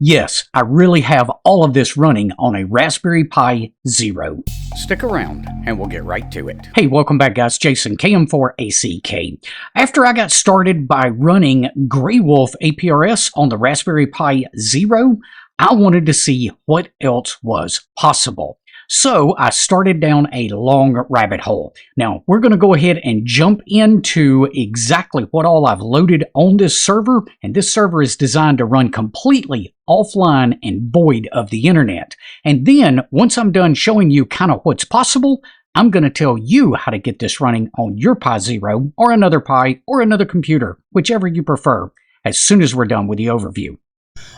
Yes, I really have all of this running on a Raspberry Pi Zero. Stick around and we'll get right to it. Hey, welcome back guys, Jason KM4 ACK. After I got started by running Grey Wolf APRS on the Raspberry Pi Zero, I wanted to see what else was possible. So I started down a long rabbit hole. Now we're going to go ahead and jump into exactly what all I've loaded on this server, and this server is designed to run completely offline and void of the internet. And then once I'm done showing you kind of what's possible, I'm going to tell you how to get this running on your Pi Zero or another Pi or another computer, whichever you prefer, as soon as we're done with the overview.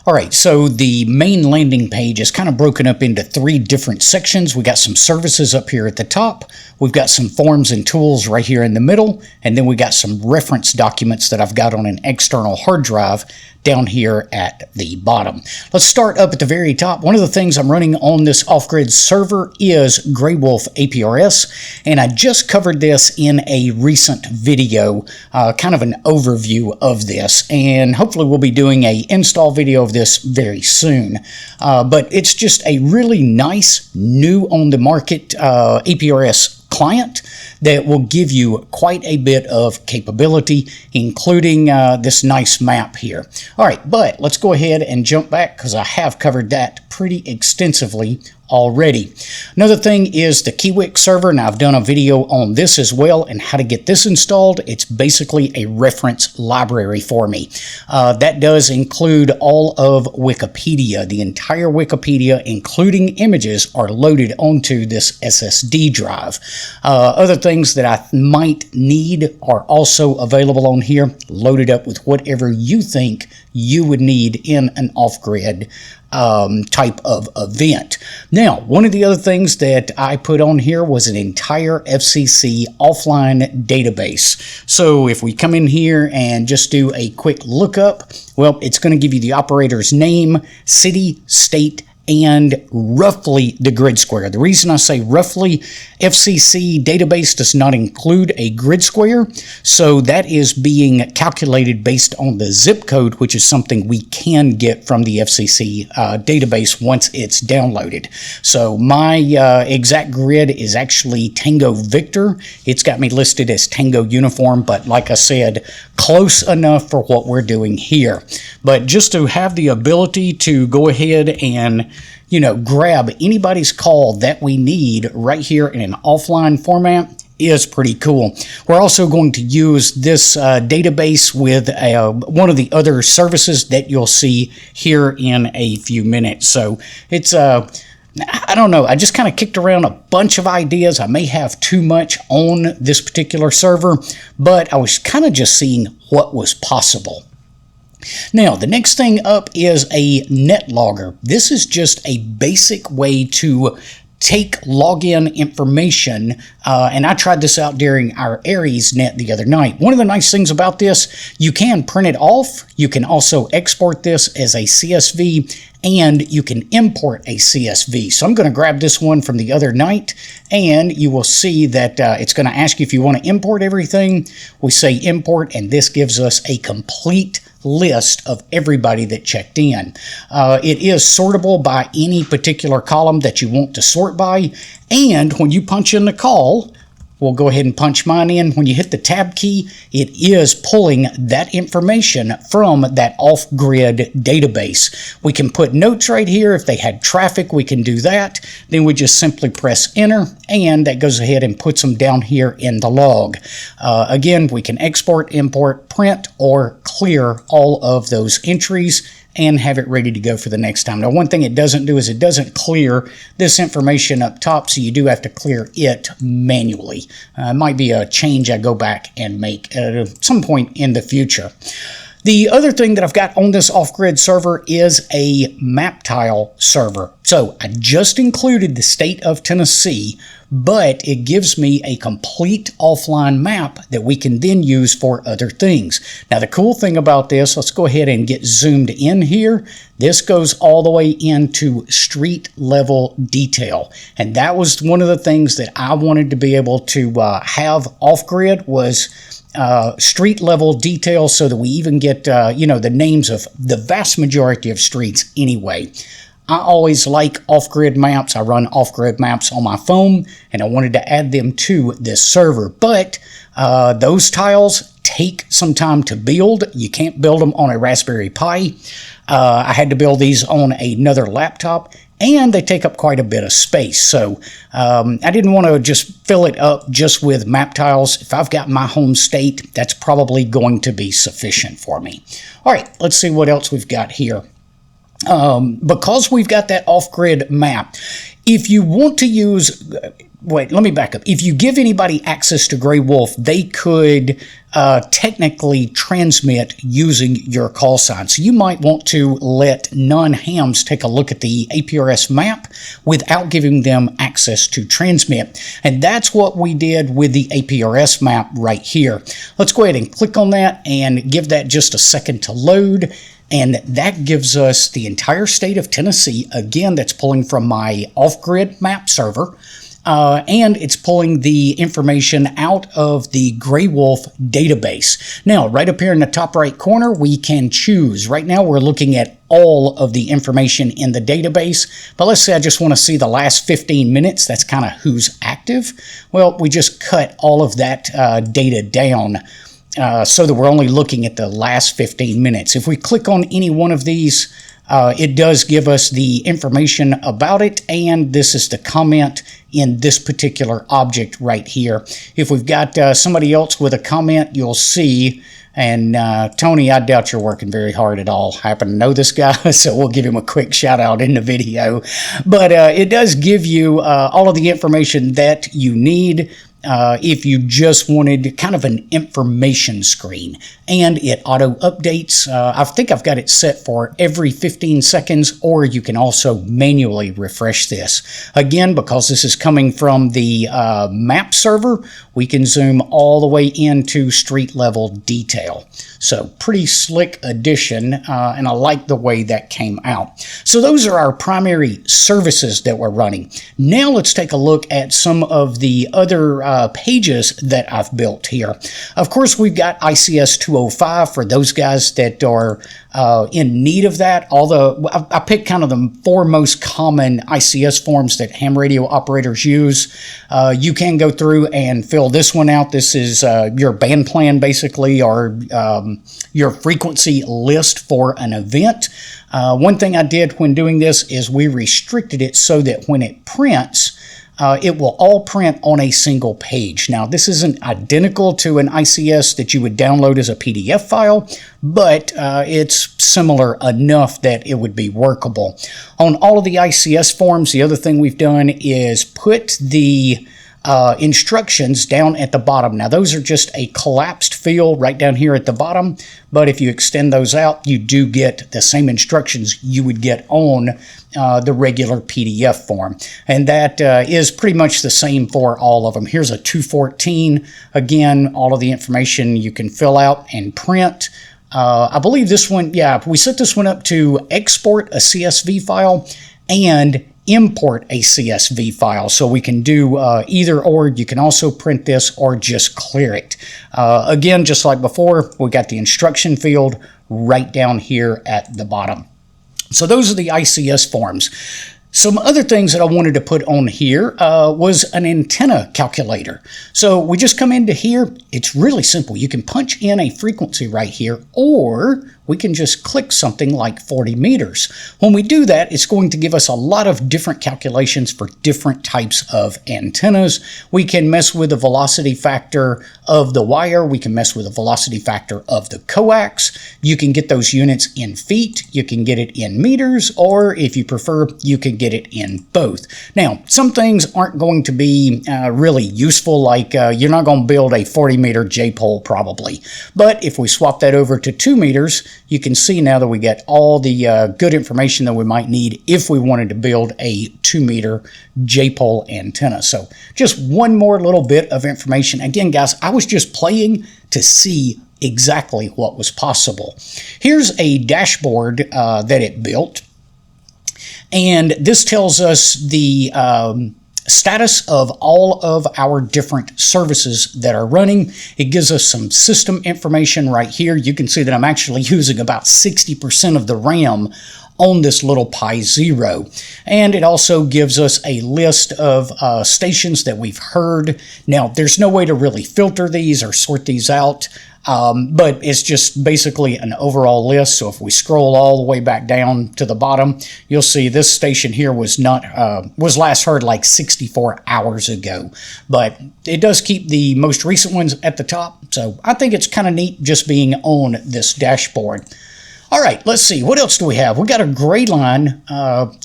Alright, so the main landing page is kind of broken up into three different sections. We got some services up here at the top, we've got some forms and tools right here in the middle, and then we got some reference documents that I've got on an external hard drive down here at the bottom. Let's start up at the very top. One of the things I'm running on this off-grid server is Grey Wolf APRS, and I just covered this in a recent video, kind of an overview of this, and hopefully we'll be doing a install video of this very soon. But it's just a really nice, new on the market APRS client that will give you quite a bit of capability, including this nice map here. All right, but let's go ahead and jump back because I have covered that pretty extensively already. Another thing is the KeyWick server. Now I've done a video on this as well and how to get this installed. It's basically a reference library for me. That does include all of Wikipedia. The entire Wikipedia, including images, are loaded onto this SSD drive. Other things that I might need are also available on here, loaded up with whatever you think you would need in an off-grid type of event. Now, one of the other things that I put on here was an entire FCC offline database. So if we come in here and just do a quick lookup, well, it's going to give you the operator's name, city, state, and roughly the grid square. The reason I say roughly, FCC database does not include a grid square, so that is being calculated based on the zip code, which is something we can get from the FCC database once it's downloaded. So my exact grid is actually Tango Victor. It's got me listed as Tango Uniform, but like I said, close enough for what we're doing here. But just to have the ability to go ahead and grab anybody's call that we need right here in an offline format is pretty cool. We're also going to use this database with one of the other services that you'll see here in a few minutes. So it's I don't know, I just kind of kicked around a bunch of ideas. I may have too much on this particular server, but I was kind of just seeing what was possible. Now, the next thing up is a net logger. This is just a basic way to take login information, and I tried this out during our Aries net the other night. One of the nice things about this, you can print it off, you can also export this as a CSV, and you can import a CSV. So I'm going to grab this one from the other night, and you will see that it's going to ask you if you want to import everything. We say import, and this gives us a complete list of everybody that checked in. It is sortable by any particular column that you want to sort by, and when you punch in the call, we'll go ahead and punch mine in. When you hit the tab key, it is pulling that information from that off-grid database. We can put notes right here. If they had traffic, we can do that. Then we just simply press enter, and that goes ahead and puts them down here in the log. Again, we can export, import, print, or clear all of those entries and have it ready to go for the next time. Now, one thing it doesn't do is it doesn't clear this information up top, so you do have to clear it manually. It might be a change I go back and make at some point in the future. The other thing that I've got on this off-grid server is a map tile server. So I just included the state of Tennessee, but it gives me a complete offline map that we can then use for other things. Now, the cool thing about this, let's go ahead and get zoomed in here. This goes all the way into street level detail. And that was one of the things that I wanted to be able to have off-grid was street level detail, so that we even get, the names of the vast majority of streets anyway. I always like off-grid maps. I run off-grid maps on my phone, and I wanted to add them to this server. But those tiles take some time to build. You can't build them on a Raspberry Pi. I had to build these on another laptop, and they take up quite a bit of space. So I didn't want to just fill it up just with map tiles. If I've got my home state, that's probably going to be sufficient for me. All right, let's see what else we've got here. Because we've got that off-grid map, if you want to use... Wait, let me back up. If you give anybody access to Grey Wolf, they could technically transmit using your call sign. So you might want to let non-hams take a look at the APRS map without giving them access to transmit. And that's what we did with the APRS map right here. Let's go ahead and click on that and give that just a second to load. And that gives us the entire state of Tennessee. Again, that's pulling from my off-grid map server. And it's pulling the information out of the Grey Wolf database. Now, right up here in the top right corner, we can choose. Right now, we're looking at all of the information in the database. But let's say I just want to see the last 15 minutes. That's kind of who's active. Well, we just cut all of that data down so that we're only looking at the last 15 minutes. If we click on any one of these, it does give us the information about it, and this is the comment in this particular object right here. If we've got somebody else with a comment, you'll see, and Tony, I doubt you're working very hard at all. I happen to know this guy, so we'll give him a quick shout out in the video. But it does give you all of the information that you need. If you just wanted kind of an information screen, and it auto updates. I think I've got it set for every 15 seconds, or you can also manually refresh this. Again, because this is coming from the map server, we can zoom all the way into street level detail. So pretty slick addition, and I like the way that came out. So those are our primary services that we're running. Now let's take a look at some of the other pages that I've built here. Of course, we've got ICS 205 for those guys that are in need of that. Although I picked kind of the 4 most common ICS forms that ham radio operators use. You can go through and fill this one out. This is your band plan, basically, or your frequency list for an event. One thing I did when doing this is we restricted it so that when it prints, it will all print on a single page. Now, this isn't identical to an ICS that you would download as a PDF file, but it's similar enough that it would be workable. On all of the ICS forms, the other thing we've done is put the instructions down at the bottom. Now, those are just a collapsed field right down here at the bottom, but if you extend those out, you do get the same instructions you would get on the regular PDF form. And that is pretty much the same for all of them. Here's a 214. Again, all of the information you can fill out and print. I believe this one, yeah, we set this one up to export a CSV file and import a CSV file, so we can do either or. You can also print this or just clear it. Again, just like before, we got the instruction field right down here at the bottom. So those are the ICS forms. Some other things that I wanted to put on here was an antenna calculator. So we just come into here. It's really simple. You can punch in a frequency right here, or we can just click something like 40 meters. When we do that, it's going to give us a lot of different calculations for different types of antennas. We can mess with the velocity factor of the wire. We can mess with the velocity factor of the coax. You can get those units in feet. You can get it in meters, or if you prefer, you can get it in both. Now, some things aren't going to be really useful, like you're not going to build a 40 meter J-pole probably. But if we swap that over to 2 meters, you can see now that we get all the good information that we might need if we wanted to build a 2-meter J-pole antenna. So just one more little bit of information. Again, guys, I was just playing to see exactly what was possible. Here's a dashboard that it built. And this tells us the status of all of our different services that are running. It gives us some system information right here. You can see that I'm actually using about 60% of the RAM on this little Pi Zero. And it also gives us a list of stations that we've heard. Now, there's no way to really filter these or sort these out. But it's just basically an overall list. So if we scroll all the way back down to the bottom, you'll see this station here was last heard like 64 hours ago. But it does keep the most recent ones at the top. So I think it's kind of neat just being on this dashboard. All right, let's see. What else do we have? We got a gray line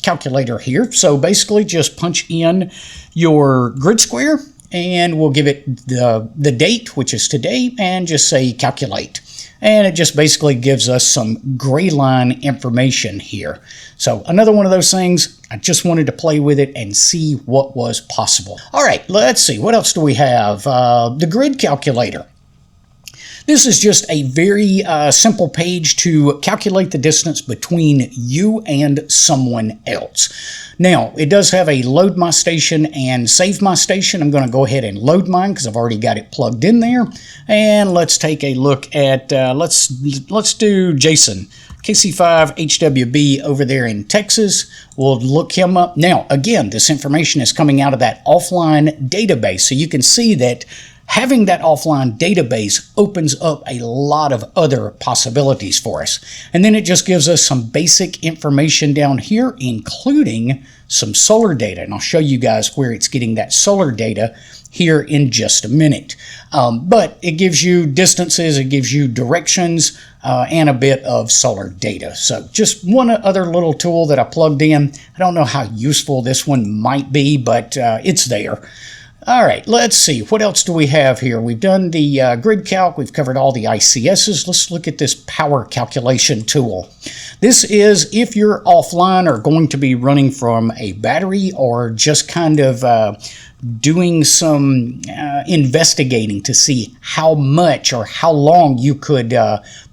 calculator here. So basically just punch in your grid square, and we'll give it the date, which is today, and just say calculate. And it just basically gives us some gray line information here. So another one of those things, I just wanted to play with it and see what was possible. All right, let's see. What else do we have? The grid calculator. This is just a very simple page to calculate the distance between you and someone else. Now, it does have a load my station and save my station. I'm going to go ahead and load mine because I've already got it plugged in there. And let's take a look at, let's do Jason, KC5HWB over there in Texas. We'll look him up. Now, again, this information is coming out of that offline database. So you can see that having that offline database opens up a lot of other possibilities for us. And then it just gives us some basic information down here, including some solar data. And I'll show you guys where it's getting that solar data here in just a minute. But it gives you distances, it gives you directions, and a bit of solar data. So just one other little tool that I plugged in. I don't know how useful this one might be, but it's there. All right, let's see. What else do we have here? We've done the grid calc. We've covered all the ICSs. Let's look at this power calculation tool. This is if you're offline or going to be running from a battery or just kind of doing some investigating to see how much or how long you could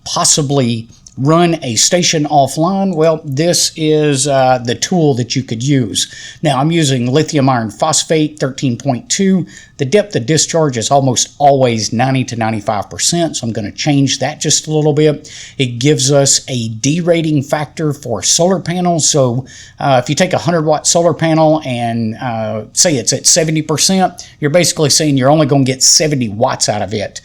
possibly run a station offline. Well, this is the tool that you could use. Now, I'm using lithium iron phosphate 13.2. The depth of discharge is almost always 90 to 95%, so I'm going to change that just a little bit. It gives us a derating factor for solar panels. So if you take a 100-watt solar panel and say it's at 70%, you're basically saying you're only going to get 70 watts out of it.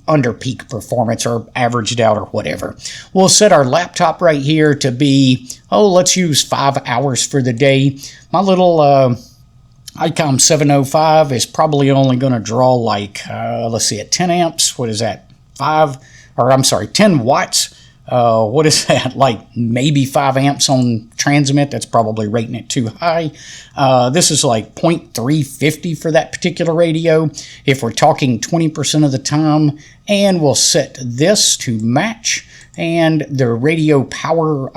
Under peak performance or averaged out or whatever. We'll set our laptop right here to be, let's use 5 hours for the day. My little ICOM 705 is probably only going to draw like, let's see, at 10 amps. What is that? 10 watts. What is that? Like maybe 5 amps on transmit. That's probably rating it too high. This is like 0.350 for that particular radio. If we're talking 20% of the time, and we'll set this to match, and the radio power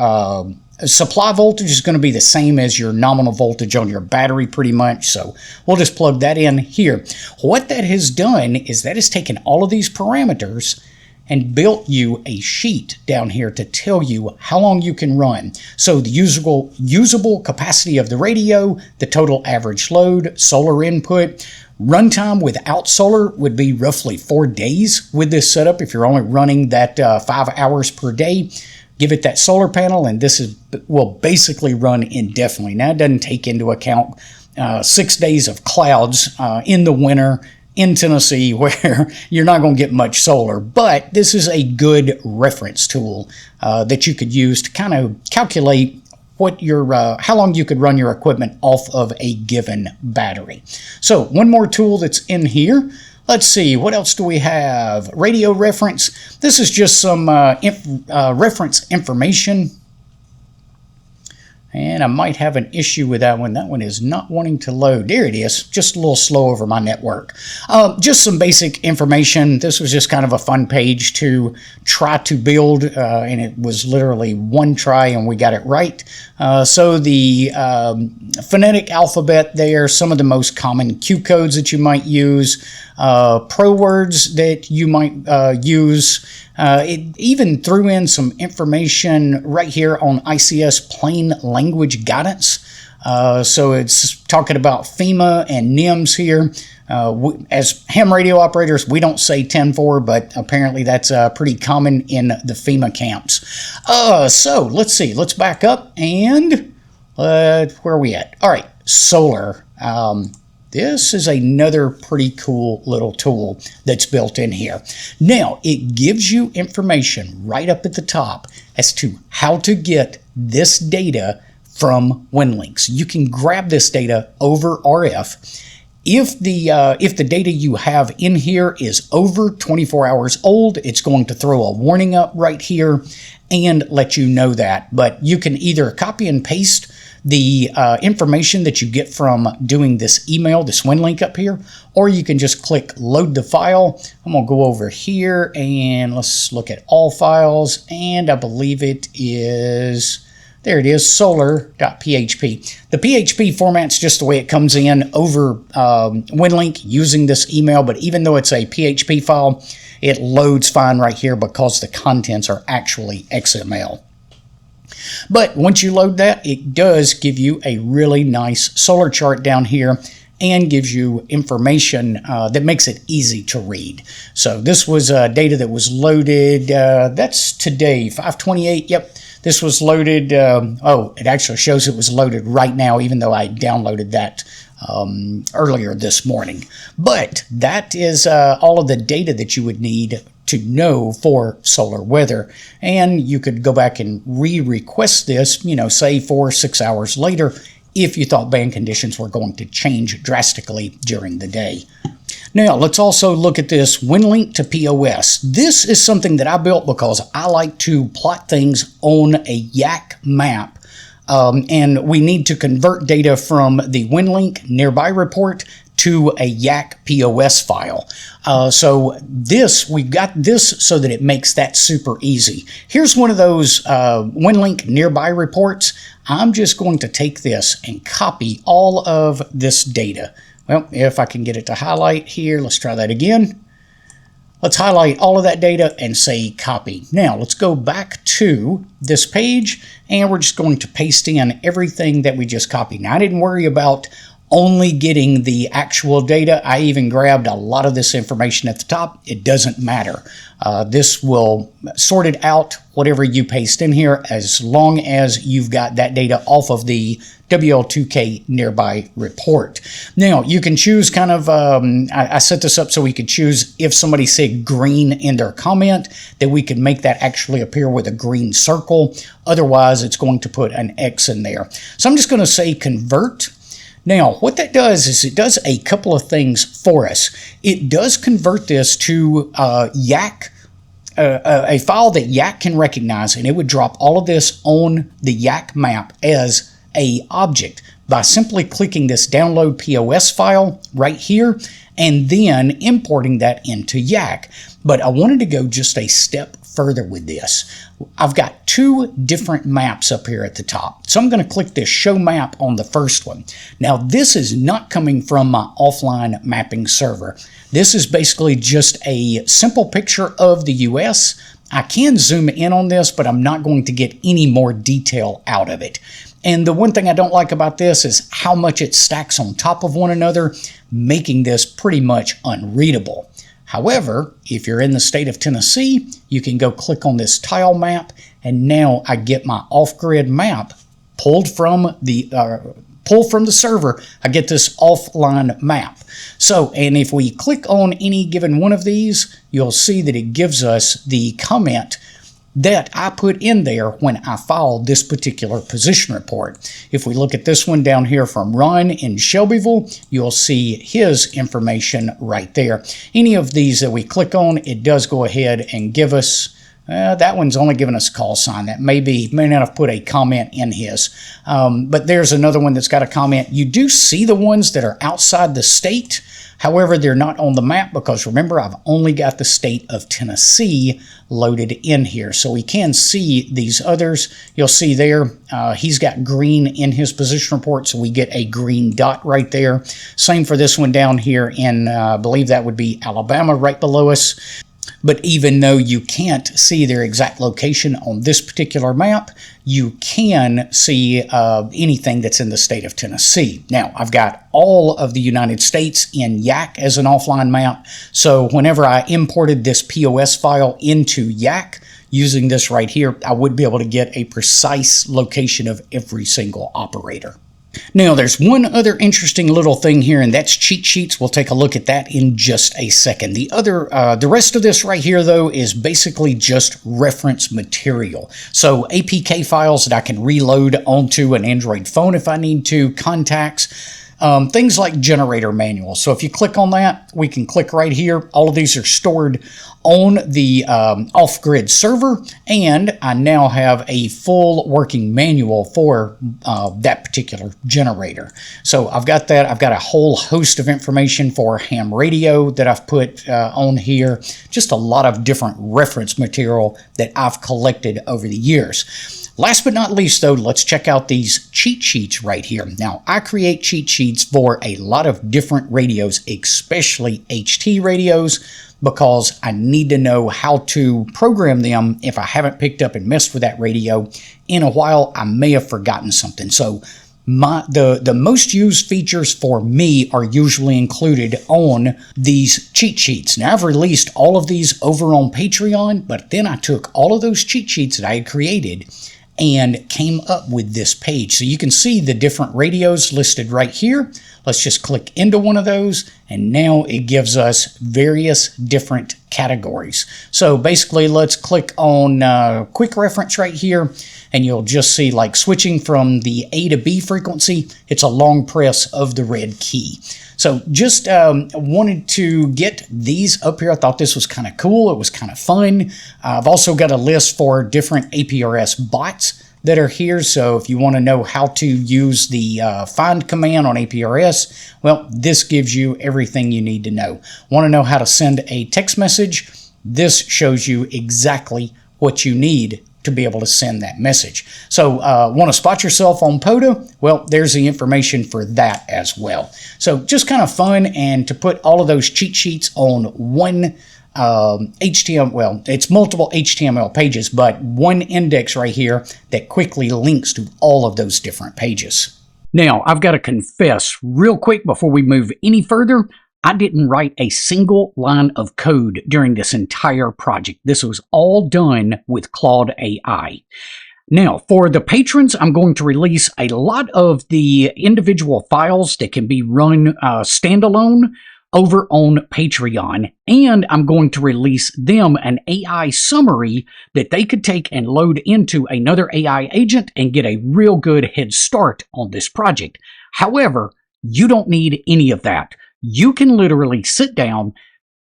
supply voltage is going to be the same as your nominal voltage on your battery pretty much. So we'll just plug that in here. What that has done is that has taken all of these parameters and built you a sheet down here to tell you how long you can run. So the usable capacity of the radio, the total average load, solar input, runtime without solar would be roughly 4 days with this setup if you're only running that 5 hours per day. Give it that solar panel and will basically run indefinitely. Now it doesn't take into account 6 days of clouds in the winter in Tennessee where you're not going to get much solar, but this is a good reference tool that you could use to kind of calculate what how long you could run your equipment off of a given battery. So one more tool that's in here. Let's see, what else do we have? Radio reference. This is just some reference information. And I might have an issue with that one. That one is not wanting to load. There it is. Just a little slow over my network. Just some basic information. This was just kind of a fun page to try to build, and it was literally one try and we got it right. So the phonetic alphabet there, some of the most common Q codes that you might use, pro words that you might use. It even threw in some information right here on ICS plain language guidance. So it's talking about FEMA and NIMS here. As ham radio operators, we don't say 10-4, but apparently that's pretty common in the FEMA camps. So let's see. Let's back up and where are we at? All right, solar. This is another pretty cool little tool that's built in here. Now, it gives you information right up at the top as to how to get this data from Winlink. So you can grab this data over RF. If the data you have in here is over 24 hours old, it's going to throw a warning up right here and let you know that. But you can either copy and paste the information that you get from doing this email, this Winlink up here, or you can just click load the file. I'm going to go over here and let's look at all files, and I believe it is, there it is, solar.php. The PHP format's just the way it comes in over Winlink using this email, but even though it's a PHP file, it loads fine right here because the contents are actually XML. But once you load that, it does give you a really nice solar chart down here and gives you information that makes it easy to read. So this was data that was loaded, that's today, 5/28, yep. This was loaded, it actually shows it was loaded right now, even though I downloaded that earlier this morning. But that is all of the data that you would need to know for solar weather. And you could go back and re-request this, say 4 or 6 hours later, if you thought band conditions were going to change drastically during the day. Now, let's also look at this Winlink to POS. This is something that I built because I like to plot things on a YAAC map. And we need to convert data from the Winlink nearby report to a YAAC POS file. So we got this so that it makes that super easy. Here's one of those Winlink nearby reports. I'm just going to take this and copy all of this data. Well, if I can get it to highlight here, let's try that again. Let's highlight all of that data and say copy. Now, let's go back to this page, and we're just going to paste in everything that we just copied. Now, I didn't worry about only getting the actual data. I even grabbed a lot of this information at the top. It doesn't matter. This will sort it out, whatever you paste in here, as long as you've got that data off of the WL2K nearby report. Now, you can choose kind of, I set this up so we could choose if somebody said green in their comment, that we could make that actually appear with a green circle. Otherwise, it's going to put an X in there. So I'm just going to say convert. Now, what that does is it does a couple of things for us. It does convert this to YAAC, a file that YAAC can recognize, and it would drop all of this on the YAAC map as a object by simply clicking this download POS file right here and then importing that into YAAC. But I wanted to go just a step further with this. I've got 2 different maps up here at the top. So I'm going to click this show map on the first one. Now, this is not coming from my offline mapping server. This is basically just a simple picture of the US. I can zoom in on this, but I'm not going to get any more detail out of it. And the one thing I don't like about this is how much it stacks on top of one another, making this pretty much unreadable. However, if you're in the state of Tennessee, you can go click on this tile map, and now I get my off-grid map pulled from the server. I get this offline map. So, and if we click on any given one of these, you'll see that it gives us the comment that I put in there when I filed this particular position report. If we look at this one down here from Ron in Shelbyville, you'll see his information right there. Any of these that we click on, it does go ahead and give us That one's only giving us a call sign. That may not have put a comment in his. But there's another one that's got a comment. You do see the ones that are outside the state. However, they're not on the map because remember, I've only got the state of Tennessee loaded in here. So we can see these others. You'll see there, he's got green in his position report, so we get a green dot right there. Same for this one down here in, I believe that would be Alabama right below us. But even though you can't see their exact location on this particular map, you can see anything that's in the state of Tennessee. Now, I've got all of the United States in YAAC as an offline map. So whenever I imported this POS file into YAAC, using this right here, I would be able to get a precise location of every single operator. Now, there's one other interesting little thing here, and that's cheat sheets. We'll take a look at that in just a second. The rest of this right here, though, is basically just reference material. So APK files that I can reload onto an Android phone if I need to, contacts, things like generator manuals. So if you click on that, we can click right here. All of these are stored on the Off Grid server, and I now have a full working manual for that particular generator. So I've got that. I've got a whole host of information for ham radio that I've put on here. Just a lot of different reference material that I've collected over the years. Last but not least, though, let's check out these cheat sheets right here. Now, I create cheat sheets for a lot of different radios, especially HT radios, because I need to know how to program them. If I haven't picked up and messed with that radio in a while, I may have forgotten something. So the most used features for me are usually included on these cheat sheets. Now, I've released all of these over on Patreon, but then I took all of those cheat sheets that I had created and came up with this page. So you can see the different radios listed right here. Let's just click into one of those, and now it gives us various different categories. So basically, let's click on quick reference right here, and you'll just see like switching from the A to B frequency, it's a long press of the red key. So just wanted to get these up here. I thought this was kind of cool. It was kind of fun. I've also got a list for different APRS bots that are here. So if you want to know how to use the find command on APRS, well, this gives you everything you need to know. Want to know how to send a text message? This shows you exactly what you need to be able to send that message. So want to spot yourself on POTA? Well, there's the information for that as well. So just kind of fun, and to put all of those cheat sheets on one HTML, well, it's multiple HTML pages, but one index right here that quickly links to all of those different pages. Now, I've got to confess real quick before we move any further, I didn't write a single line of code during this entire project. This was all done with Claude AI. Now, for the patrons, I'm going to release a lot of the individual files that can be run standalone over on Patreon, and I'm going to release them an AI summary that they could take and load into another AI agent and get a real good head start on this project. However, you don't need any of that. You can literally sit down,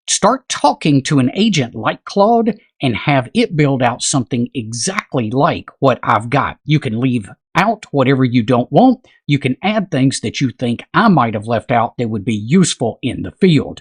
start talking to an agent like Claude, and have it build out something exactly like what I've got. You can leave out whatever you don't want. You can add things that you think I might have left out that would be useful in the field.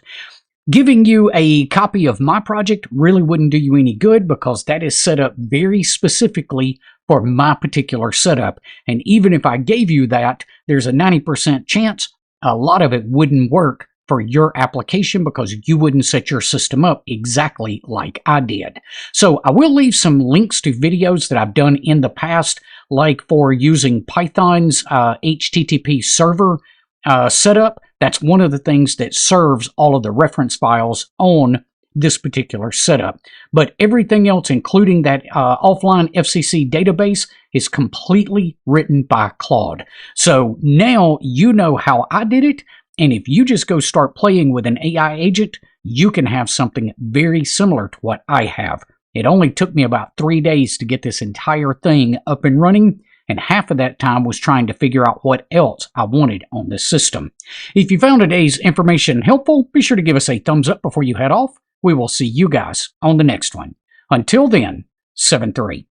Giving you a copy of my project really wouldn't do you any good because that is set up very specifically for my particular setup. And even if I gave you that, there's a 90% chance a lot of it wouldn't work for your application because you wouldn't set your system up exactly like I did. So I will leave some links to videos that I've done in the past, like for using Python's HTTP server setup. That's one of the things that serves all of the reference files on this particular setup. But everything else, including that offline FCC database, is completely written by Claude. So now you know how I did it. And if you just go start playing with an AI agent, you can have something very similar to what I have. It only took me about 3 days to get this entire thing up and running, and half of that time was trying to figure out what else I wanted on this system. If you found today's information helpful, be sure to give us a thumbs up before you head off. We will see you guys on the next one. Until then, 73.